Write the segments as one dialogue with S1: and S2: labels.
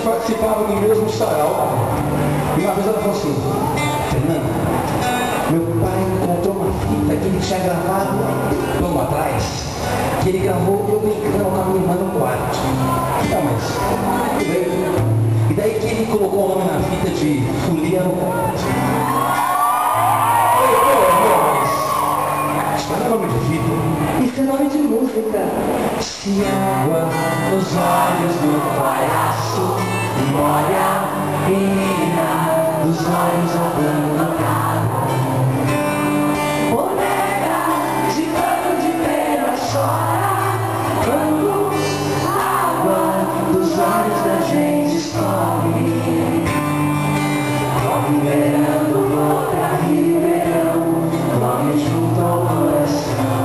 S1: participava do mesmo sarau. E uma vez ela falou assim: Fernando, meu pai encontrou uma fita que ele tinha gravado há um tempo atrás, que ele gravou eu brincando com a minha irmã no quarto. Tá, mas tudo bem. E daí que ele colocou o nome na fita de Folia no Quarto. Isso não é nome de fita.
S2: Isso é nome de música.
S1: Se água nos olhos do palhaço molha a menina dos olhos abandonada. Boneca de pano de pena chora quando a água dos olhos da gente escorre. Corre verão, vou pra Ribeirão, corre junto ao coração,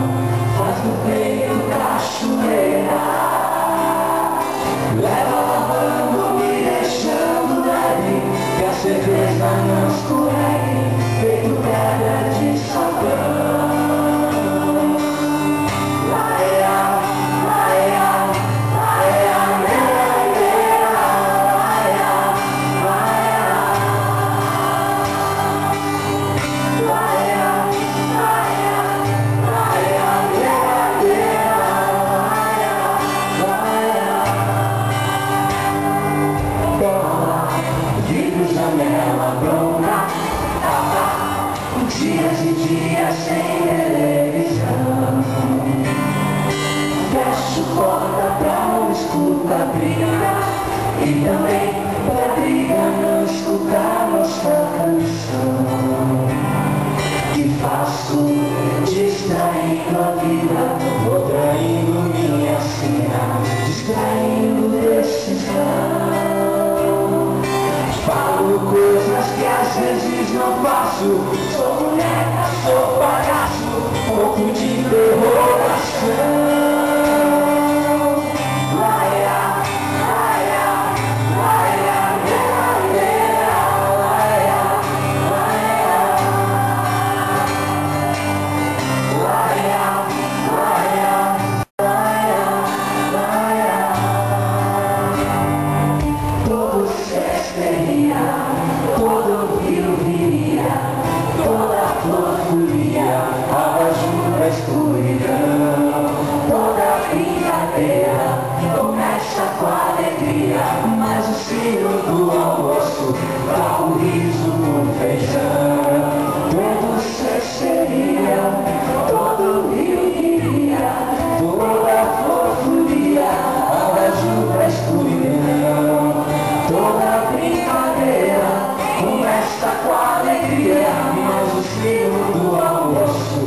S1: faz no peito cachoeira, leva lavando, me deixando leve, que a cerveja não escorregue, feito pedra de sabão. Janela pronta, dias e dias sem televisão. Fecho porta pra não escutar briga, e também pra briga não escutar nossa canção. Que faço distraindo a vida, vou traindo minha sina, distraindo desses rãs. Falo coisas que às vezes não faço. Sou boneca, sou palhaço, pouco de interrogação. Laia, laia, laia, laia, laia, laia, laia, todo rio viria, toda flor fluía, abaixo da escuridão. Toda brincadeira começa com alegria, mas o sino do almoço dá um riso com feijão. Todo ser seria, todo rio viria, toda flor fluía, abaixo da escuridão. Toda brincadeira começa com alegria, mas o sino do almoço